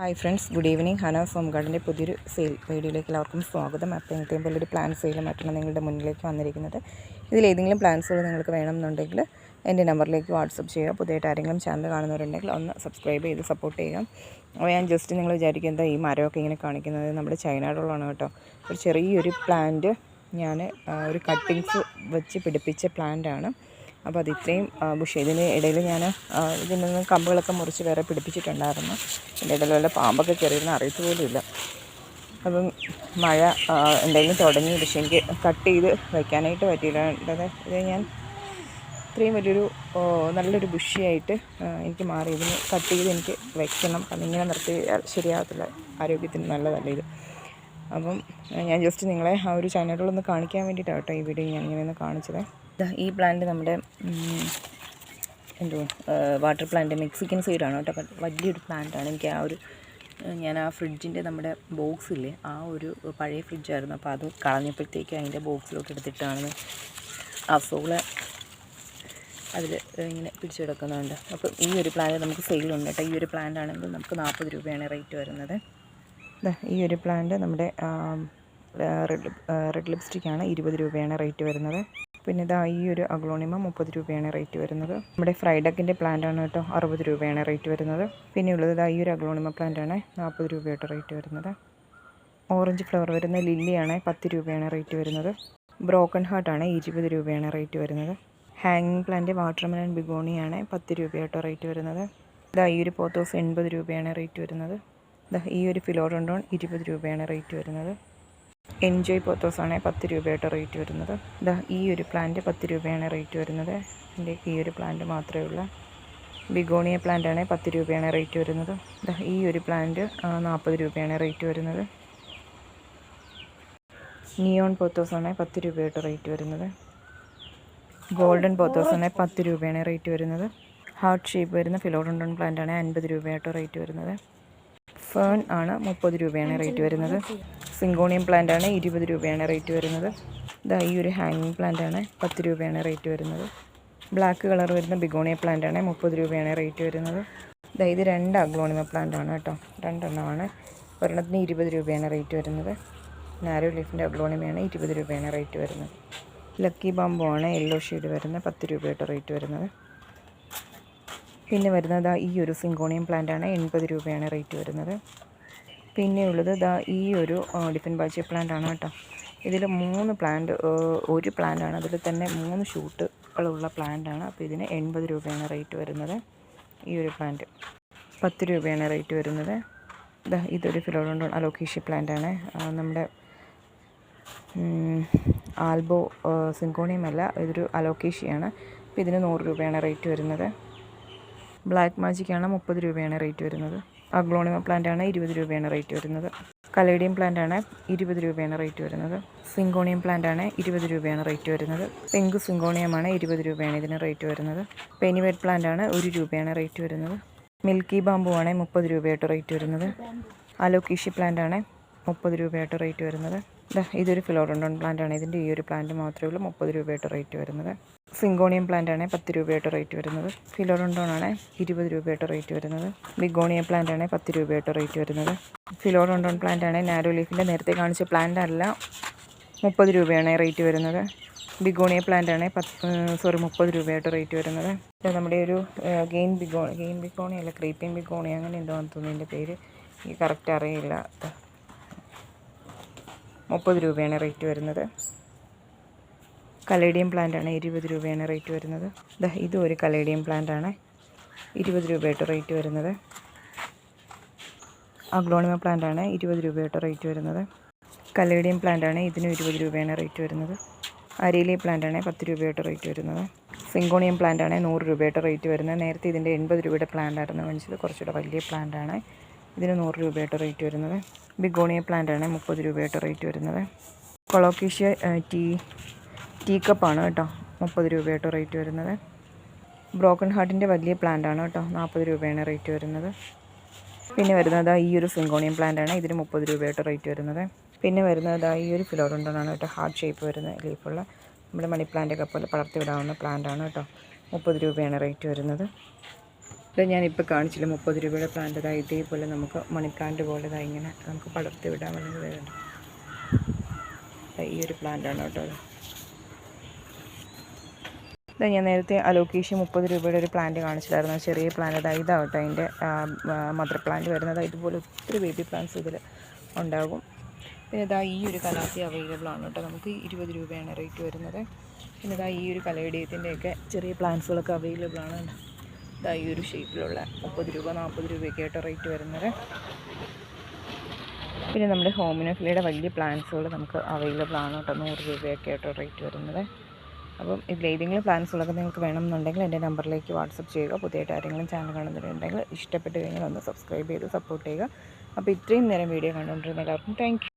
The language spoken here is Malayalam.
Hi friends, good evening. Hana form ഗാർഡൻ്റെ പുതിയൊരു സെയിൽ വീഡിയോയിലേക്ക് എല്ലാവർക്കും സ്വാഗതം. അപ്പോൾ ഇന്നത്തെയും പോലൊരു പ്ലാൻ സെയിലുമായിട്ടാണ് നിങ്ങളുടെ മുന്നിലേക്ക് വന്നിരിക്കുന്നത്. ഇതിലേതെങ്കിലും പ്ലാൻസുകൾ നിങ്ങൾക്ക് വേണമെന്നുണ്ടെങ്കിൽ എൻ്റെ നമ്പറിലേക്ക് വാട്സപ്പ് ചെയ്യുക. പുതിയതായിട്ട് ആരെങ്കിലും ചാനൽ കാണുന്നവരുണ്ടെങ്കിൽ ഒന്ന് സബ്സ്ക്രൈബ് ചെയ്ത് സപ്പോർട്ട് ചെയ്യുക. അപ്പോൾ ഞാൻ ജസ്റ്റ് നിങ്ങൾ വിചാരിക്കുന്നത് ഈ മരമൊക്കെ ഇങ്ങനെ കാണിക്കുന്നത് നമ്മുടെ ചൈനയുള്ളതാണ് കേട്ടോ. ഒരു ചെറിയൊരു പ്ലാന്റ് ഞാൻ ഒരു കട്ടിങ്സ് വെച്ച് പിടിപ്പിച്ച പ്ലാന്റാണ്. അപ്പോൾ അത് ഇത്രയും ബുഷ് ഇതിന് ഇടയിൽ ഞാൻ ഇതിൽ നിന്ന് കമ്പുകളൊക്കെ മുറിച്ച് വേറെ പിടിപ്പിച്ചിട്ടുണ്ടായിരുന്നു. ഇതിൻ്റെ ഇടയിൽ വല്ല പാമ്പൊക്കെ കയറിയിരുന്ന അറിയത്ത് പോലുമില്ല. അപ്പം മഴ എന്തെങ്കിലും തുടങ്ങി, പക്ഷേ എനിക്ക് കട്ട് ചെയ്ത് വയ്ക്കാനായിട്ട് പറ്റിയില്ലാണ്ടത്. ഇത് ഞാൻ ഇത്രയും വലിയൊരു നല്ലൊരു ബുഷിയായിട്ട് എനിക്ക് മാറി. ഇതിന് കട്ട് ചെയ്ത് എനിക്ക് വയ്ക്കണം. കാരണം ഇങ്ങനെ നിർത്തി ശരിയാകത്തില്ല, ആരോഗ്യത്തിന് നല്ലതല്ല ഇത്. അപ്പം ഞാൻ ജസ്റ്റ് നിങ്ങളെ ആ ഒരു ചാനലുകളൊന്ന് കാണിക്കാൻ വേണ്ടിയിട്ടാണ് കേട്ടോ ഈ വീഡിയോ ഞാൻ ഇങ്ങനെ ഒന്ന് കാണിച്ചത്. ഈ പ്ലാന്റ് നമ്മുടെ വാട്ടർ പ്ലാന്റ് മെക്സിക്കൻ സൈഡാണ് കേട്ടോ. വലിയൊരു പ്ലാന്റാണ്. എനിക്ക് ഞാൻ ആ ഫ്രിഡ്ജിൻ്റെ നമ്മുടെ ബോക്സില്ലേ, ആ ഒരു പഴയ ഫ്രിഡ്ജായിരുന്നു. അപ്പോൾ അത് കളഞ്ഞപ്പോഴത്തേക്ക് അതിൻ്റെ ബോക്സിലോട്ട് എടുത്തിട്ടാണ് ആ സോള് അതിൽ ഇങ്ങനെ പിടിച്ചെടുക്കുന്നുണ്ട്. അപ്പം ഈ ഒരു പ്ലാന്റ് നമുക്ക് സെയിലുണ്ട് കേട്ടോ. ഈ ഒരു പ്ലാന്റ് ആണെങ്കിൽ നമുക്ക് 40 രൂപയാണ് റേറ്റ് വരുന്നത്. ഈ ഒരു പ്ലാന്റ് നമ്മുടെ റെഡ് ലിപ്സ്റ്റിക്കാണ്, 20 രൂപയാണ് റേറ്റ് വരുന്നത്. പിന്നെ ഈ ഒരു അഗ്ലോണിമ 30 രൂപയാണ് റേറ്റ് വരുന്നത്. നമ്മുടെ ഫ്രൈഡക്കിൻ്റെ പ്ലാന്റാണ് കേട്ടോ, 60 രൂപയാണ് റേറ്റ് വരുന്നത്. പിന്നെ ഉള്ളത് ഈ ഒരു അഗ്ലോണിമ പ്ലാന്റാണ്, 40 രൂപയായിട്ട് റേറ്റ് വരുന്നത്. ഓറഞ്ച് ഫ്ലവർ വരുന്ന ലില്ലിയാണ്, 10 രൂപയാണ് റേറ്റ് വരുന്നത്. ബ്രോക്കൺ ഹാർട്ടാണ്, 20 രൂപയാണ് റേറ്റ് വരുന്നത്. ഹാങ്ങിങ് പ്ലാന്റ് വാട്ടർമെലൺ ബിഗോണിയാണ്, 10 രൂപയായിട്ടോ റേറ്റ് വരുന്നത്. ഈ ഒരു പോത്തോസ് 80 രൂപയാണ് റേറ്റ് വരുന്നത്. ഈ ഒരു ഫിലോഡോണ്ടോൺ 20 രൂപയാണ് റേറ്റ് വരുന്നത്. എൻജോയ് പോത്തോസാണ് 10 രൂപയായിട്ട് റേറ്റ് വരുന്നത്. ഈ ഒരു പ്ലാന്റ് 10 രൂപയാണ് റേറ്റ് വരുന്നത്. എൻ്റെ ഈ ഒരു പ്ലാന്റ് മാത്രമേ ഉള്ളൂ. ബിഗോണിയ പ്ലാന്റാണ്, 10 രൂപയാണ് റേറ്റ് വരുന്നത്. ഈ ഒരു പ്ലാന്റ് 40 രൂപയാണ് റേറ്റ് വരുന്നത്. നിയോൺ പോത്തോസാണ് 10 രൂപയായിട്ട് റേറ്റ് വരുന്നത്. ഗോൾഡൻ പോത്തോസാണ് 10 രൂപയാണ് റേറ്റ് വരുന്നത്. ഹാർട്ട് ഷേപ്പ് വരുന്ന ഫിലോഡോണ്ടോൺ പ്ലാന്റാണ് 50 രൂപയായിട്ട് റേറ്റ് വരുന്നത്. ഫേൺ ആണ്, 30 രൂപയാണ് റേറ്റ് വരുന്നത്. സിങ്കോണിയം പ്ലാന്റാണ്, 20 രൂപയാണ് റേറ്റ് വരുന്നത്. ഈ ഒരു ഹാങ്ങിങ് പ്ലാന്റാണ്, 10 രൂപയാണ് റേറ്റ് വരുന്നത്. ബ്ലാക്ക് കളർ വരുന്ന ബിഗോണിയ പ്ലാന്റാണ്, 30 രൂപയാണ് റേറ്റ് വരുന്നത്. ഇത് 2 അഗ്ലോണിമ പ്ലാന്റാണ് കേട്ടോ, 2 എണ്ണമാണ്. ഒരെണ്ണത്തിന് 20 രൂപയാണ് റേറ്റ് വരുന്നത്. നാരോ ലീഫിൻ്റെ അഗ്ലോണിമയാണ്, 20 രൂപയാണ് റേറ്റ് വരുന്നത്. ലക്കി ബാമ്പോ ആണ്, യെല്ലോ ഷെയ്ഡ് വരുന്ന 10 രൂപയായിട്ട് റേറ്റ് വരുന്നത്. പിന്നെ വരുന്നത് ഈ ഒരു സിങ്കോണിയം പ്ലാന്റാണ്, 80 രൂപയാണ് റേറ്റ് വരുന്നത്. പിന്നെ ഉള്ളത് ഈ ഒരു ഡിഫൻ ബാച്ചി പ്ലാന്റ് ആണ് കേട്ടോ. ഇതിൽ 3 പ്ലാന്റ്, ഒരു പ്ലാന്റാണ്, അതിൽ തന്നെ 3 ഷൂട്ടുകളുള്ള പ്ലാന്റാണ്. അപ്പോൾ ഇതിന് 80 രൂപയാണ് റേറ്റ് വരുന്നത്. ഈ ഒരു പ്ലാന്റ് 10 രൂപയാണ് റേറ്റ് വരുന്നത്. ഇതൊരു ഫിലോഡോണ്ടോൺ അലോക്കേഷ്യ പ്ലാന്റാണ്, നമ്മുടെ ആൽബോ സിങ്കോണിയം അല്ല, ഇതൊരു അലോക്കേഷ്യയാണ്. അപ്പോൾ ഇതിന് 100 രൂപയാണ് റേറ്റ് വരുന്നത്. ബ്ലാക്ക് മാജിക്കാണ്, 30 രൂപയാണ് റേറ്റ് വരുന്നത്. അഗ്ലോണിമ പ്ലാന്റാണ്, 20 രൂപയാണ് റേറ്റ് വരുന്നത്. കലേഡിയം പ്ലാന്റാണ്, 20 രൂപയാണ് റേറ്റ് വരുന്നത്. സിങ്കോണിയം പ്ലാന്റാണ്, 20 രൂപയാണ് റേറ്റ് വരുന്നത്. പെങ്ക് സിങ്കോണിയമാണ്, 20 രൂപയാണ് ഇതിന് റേറ്റ് വരുന്നത്. പെനിവെറ്റ് പ്ലാന്റാണ്, 1 രൂപയാണ് റേറ്റ് വരുന്നത്. മിൽക്കി ബാമ്പു ആണ്, 30 രൂപയായിട്ട് റേറ്റ് വരുന്നത്. അലോക്കേഷ്യ പ്ലാന്റാണ്, 30 രൂപയായിട്ട് റേറ്റ് വരുന്നത്. ഇതൊരു ഫിലോഡോണ്ടോൺ പ്ലാന്റാണ്. ഇതിൻ്റെ ഈ ഒരു പ്ലാന്റ് മാത്രമേ ഉള്ളൂ 30 രൂപയായിട്ട് റേറ്റ് വരുന്നത്. സിങ്കോണിയം പ്ലാന്റാണ്, 10 രൂപയായിട്ട് റേറ്റ് വരുന്നത്. ഫിലോഡോണ്ടോൺ ആണ്, 20 രൂപയായിട്ട് റേറ്റ് വരുന്നത്. ബിഗോണിയ പ്ലാന്റാണ്, 10 രൂപയായിട്ട് റേറ്റ് വരുന്നത്. ഫിലോഡോണ്ടോൺ പ്ലാന്റാണ്, നാരോ ലീഫിൻ്റെ നേരത്തെ കാണിച്ച പ്ലാന്റ് അല്ല, 30 രൂപയാണ് റേറ്റ് വരുന്നത്. ബിഗോണിയ പ്ലാന്റാണ് 30 രൂപയായിട്ട് റേറ്റ് വരുന്നത്. നമ്മുടെ ഒരു ഗെയിൻ ബിഗോണി അല്ല, ക്രീപ്പിംഗ് ബിഗോണി അങ്ങനെ എന്താണെന്ന് തോന്നുന്നു ഇതിൻ്റെ പേര്, എനിക്ക് കറക്റ്റ് അറിയില്ല. 30 രൂപയാണ് റേറ്റ് വരുന്നത്. കലേഡിയം പ്ലാന്റാണ്, 20 രൂപയാണ് റേറ്റ് വരുന്നത്. ഇതും ഒരു കലേഡിയം പ്ലാന്റാണ്, 20 രൂപയായിട്ട് റേറ്റ് വരുന്നത്. അഗ്ലോണിമ പ്ലാന്റാണ്, 20 രൂപയായിട്ട് റേറ്റ് വരുന്നത്. കലേഡിയം പ്ലാന്റാണ്, ഇതിനും 20 രൂപയാണ് റേറ്റ് വരുന്നത്. അരേലിയ പ്ലാന്റാണ്, 10 രൂപയായിട്ട് റേറ്റ് വരുന്നത്. സിങ്കോണിയം പ്ലാന്റാണ്, 100 രൂപയായിട്ട് റേറ്റ് വരുന്നത്. നേരത്തെ ഇതിൻ്റെ 80 രൂപയുടെ പ്ലാന്റായിരുന്നു കാണിച്ചത്, കുറച്ചുകൂടെ വലിയ പ്ലാന്റാണ്. ഇതിന് 100 രൂപയായിട്ട് റേറ്റ് വരുന്നത്. ബിഗോണിയ പ്ലാന്റാണ്, 30 രൂപയായിട്ട് റേറ്റ് വരുന്നത്. കൊളോക്കേഷ്യ ടീ കപ്പാണ് കേട്ടോ, 30 രൂപയായിട്ട് റേറ്റ് വരുന്നത്. ബ്രോക്കൺ ഹാർട്ടിൻ്റെ വലിയ പ്ലാന്റാണ് കേട്ടോ, 40 രൂപയാണ് റേറ്റ് വരുന്നത്. പിന്നെ വരുന്നത് ഈ ഒരു സിങ്കോണിയം പ്ലാന്റാണ്, ഇതിന് 30 രൂപയായിട്ട് റേറ്റ് വരുന്നത്. പിന്നെ വരുന്നത് ഈ ഒരു ഫിലോഡോണ്ടോൺ ആണ് കേട്ടോ, ഹാർട്ട് ഷേപ്പ് വരുന്ന ലീഫുള്ള നമ്മുടെ മണി പ്ലാന്റൊക്കെ പോലെ പടർത്തി വിടാവുന്ന പ്ലാന്റാണ് കേട്ടോ, 30 രൂപയാണ് റേറ്റ് വരുന്നത്. ഇത് ഞാനിപ്പോൾ കാണിച്ചില്ല 30 രൂപയുടെ പ്ലാന്റ്. അതായത് ഇതേപോലെ നമുക്ക് മണി പ്ലാന്റ് പോലെ ഇതാ ഇങ്ങനെ നമുക്ക് പടർത്തി വിടാൻ വേണ്ടി ഈ ഒരു പ്ലാന്റാണ് കേട്ടോ അത്. ഇത് ഞാൻ നേരത്തെ അലോക്കേഷ്യ 30 രൂപയുടെ ഒരു പ്ലാന്റ് കാണിച്ചിട്ടായിരുന്നു. ചെറിയ പ്ലാന്റ് അതായത് ഇതാവട്ടെ അതിൻ്റെ മദർ പ്ലാന്റ് വരുന്നത്. ഇതുപോലെ ഒത്തിരി ബേബി പ്ലാന്റ്സ് ഇതിൽ ഉണ്ടാകും. പിന്നെ ഇതാ ഈ ഒരു കലാത്തി അവൈലബിൾ ആണ് കേട്ടോ. നമുക്ക് 20 രൂപയാണ് റേറ്റ് വരുന്നത്. പിന്നെ ഇതാ ഈ ഒരു കലയിഡിയത്തിൻ്റെയൊക്കെ ചെറിയ പ്ലാന്റ്സുകളൊക്കെ അവൈലബിൾ ആണ്. ഇതാ ഈ ഒരു ഷേപ്പിലുള്ള 30 രൂപ 40 രൂപയൊക്കെ ആയിട്ട് റേറ്റ് വരുന്നത്. പിന്നെ നമ്മുടെ ഹോമിനോഫിലയുടെ വലിയ പ്ലാന്റ്സുകൾ നമുക്ക് അവൈലബിൾ ആണ് കേട്ടോ. 100 രൂപയൊക്കെ ആയിട്ട് റേറ്റ് വരുന്നത്. അപ്പം ഇതിലേതെങ്കിലും പ്ലാൻസുകളൊക്കെ നിങ്ങൾക്ക് വേണമെന്നുണ്ടെങ്കിൽ എൻ്റെ നമ്പറിലേക്ക് വാട്സപ്പ് ചെയ്യുക. പുതിയതായിട്ട് ആരെങ്കിലും ചാനൽ കാണുന്നുണ്ടെങ്കിൽ ഇഷ്ടപ്പെട്ട് കഴിഞ്ഞാൽ ഒന്ന് സബ്സ്ക്രൈബ് ചെയ്ത് സപ്പോർട്ട് ചെയ്യുക. അപ്പോൾ ഇത്രയും നേരം വീഡിയോ കണ്ടുകൊണ്ടിരുന്ന എല്ലാവർക്കും താങ്ക് യു.